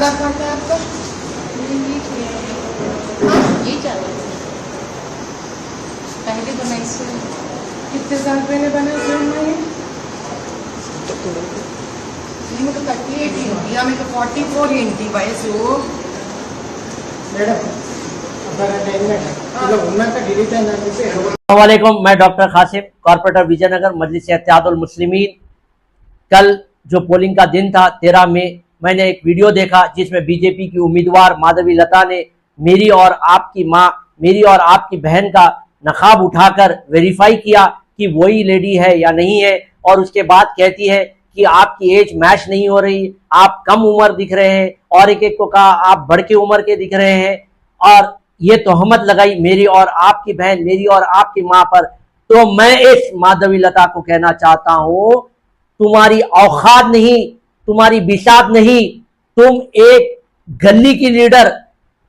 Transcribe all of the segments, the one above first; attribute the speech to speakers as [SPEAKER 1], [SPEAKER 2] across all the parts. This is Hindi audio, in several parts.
[SPEAKER 1] आधार कार्ड है आपका?
[SPEAKER 2] ये चाहिए पहले तो मैं इससे
[SPEAKER 1] कितने साल पहले बना थे ये? మీకు 38 ఏంటి ఆమెకు 44 ఏంటి వయసు మేడం అబ్బారంటే ఏం మేడం ఇలా ఉన్నాక డిలీట్ అయిందని చెప్పి
[SPEAKER 3] अस्सलामुअलैकुम, मैं डॉक्टर कासिम, कॉर्पोरेटर विजयनगर, मजलिस इत्तेहादुल मुस्लिमीन। कल जो पोलिंग का दिन था 13 मई, मैंने एक वीडियो देखा जिसमें बीजेपी की उम्मीदवार माधवी लता ने मेरी और आपकी माँ, मेरी और आपकी बहन का नकाब उठाकर वेरीफाई किया कि वही लेडी है या नहीं है, और उसके बाद कहती है कि आपकी एज मैच नहीं हो रही, आप कम उम्र दिख रहे हैं, और एक एक को कहा आप बढ़ के उम्र के दिख रहे हैं, और ये तोहमत लगाई मेरी और आपकी बहन, मेरी और आपकी माँ पर। तो मैं इस माधवी लता को कहना चाहता हूं, तुम्हारी औकात नहीं, तुम्हारी बिसात नहीं, तुम एक गली की लीडर,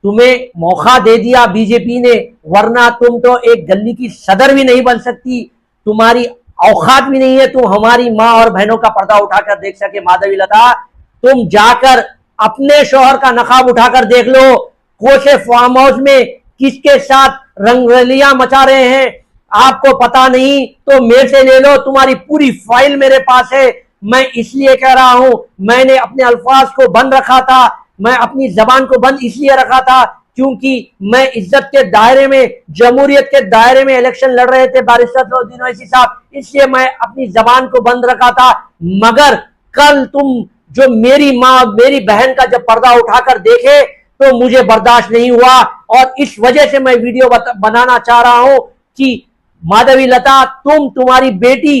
[SPEAKER 3] तुम्हें मौका दे दिया बीजेपी ने, वरना तुम तो एक गली की सदर भी नहीं बन सकती, तुम्हारी औकात भी नहीं है तुम हमारी माँ और बहनों का पर्दा उठाकर देख सके। माधवी लता, तुम जाकर अपने शोहर का नकाब उठाकर देख लो, कोशे फार्म हाउस में किसके साथ रंगरलियां मचा रहे हैं आपको पता नहीं, तो मेरे से ले लो, तुम्हारी पूरी फाइल मेरे पास है। मैं इसलिए कह रहा हूं, मैंने अपने अल्फाज को बंद रखा था, मैं अपनी जबान को बंद इसलिए रखा था क्योंकि मैं इज्जत के दायरे में, जमहूरियत के दायरे में इलेक्शन लड़ रहे थे बैरिस्टर फखरुद्दीन ओवैसी साहब, इसलिए मैं अपनी जबान को बंद रखा था। मगर कल तुम जो मेरी माँ, मेरी बहन का जब पर्दा उठाकर देखे तो मुझे बर्दाश्त नहीं हुआ, और इस वजह से मैं वीडियो बनाना चाह रहा हूं कि माधवी लता, तुम्हारी बेटी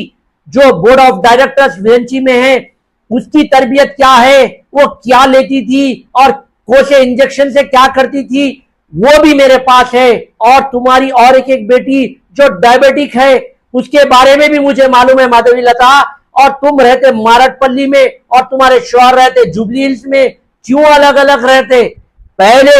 [SPEAKER 3] जो बोर्ड ऑफ डायरेक्टर्स वेंची में है, उसकी तरबियत क्या है, वो क्या लेती थी और कोशे इंजेक्शन से क्या करती थी, वो भी मेरे पास है। और तुम्हारी और एक बेटी जो डायबिटिक है, उसके बारे में भी मुझे मालूम है माधवी लता। और तुम रहते मारटपल्ली में और तुम्हारे शौहर रहते जुबली हिल्स में, क्यों अलग अलग रहते? पहले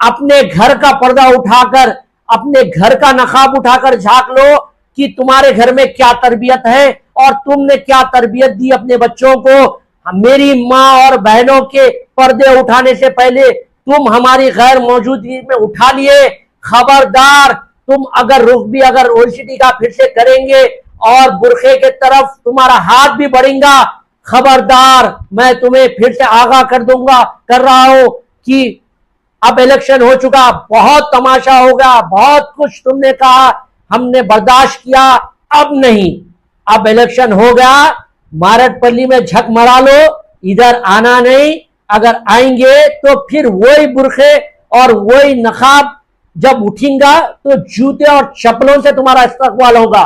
[SPEAKER 3] अपने घर का पर्दा उठाकर, अपने घर का नकाब उठाकर झांक लो कि तुम्हारे घर में क्या तरबियत है और तुमने क्या तरबियत दी अपने बच्चों को। मेरी माँ और बहनों के पर्दे उठाने से पहले तुम हमारी गैर मौजूदगी में उठा लिए। खबरदार, तुम अगर रुख भी अगर ओल्ड का फिर से करेंगे और बुरखे के तरफ तुम्हारा हाथ भी बढ़ेगा, खबरदार, मैं तुम्हें फिर से आगाह कर रहा हूं कि अब इलेक्शन हो चुका, बहुत तमाशा होगा, बहुत कुछ तुमने कहा, हमने बर्दाश्त किया, अब नहीं, अब इलेक्शन हो गया, मारटपल्ली में झक मरा लो, इधर आना नहीं। अगर आएंगे तो फिर वही बुरखे और वही नकाब जब उठेगा तो जूते और चप्पलों से तुम्हारा इस्तकबाल होगा।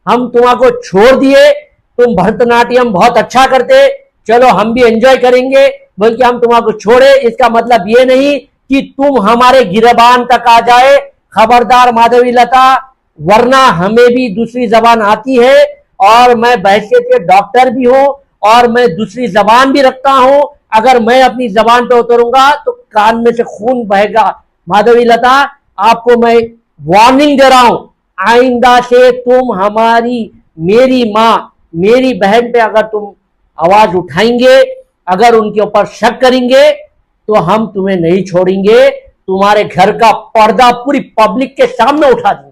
[SPEAKER 3] हम तुम्हारे छोड़ दिए, तुम भरतनाट्यम बहुत अच्छा करते, चलो हम भी एंजॉय करेंगे, बल्कि हम तुम्हारे छोड़े, इसका मतलब ये नहीं कि तुम हमारे गिरबान तक आ जाए। खबरदार माधवी लता, वरना हमें भी दूसरी जबान आती है, और मैं बहैसियत के डॉक्टर भी हूं और मैं दूसरी जबान भी रखता हूं। अगर मैं अपनी जबान पे उतरूंगा तो कान में से खून बहेगा। माधवी लता, आपको मैं वार्निंग दे रहा हूं, आइंदा से तुम हमारी, मेरी माँ, मेरी बहन पे अगर तुम आवाज उठाएंगे, अगर उनके ऊपर शक करेंगे, तो हम तुम्हें नहीं छोड़ेंगे, तुम्हारे घर का पर्दा पूरी पब्लिक के सामने उठा देंगे।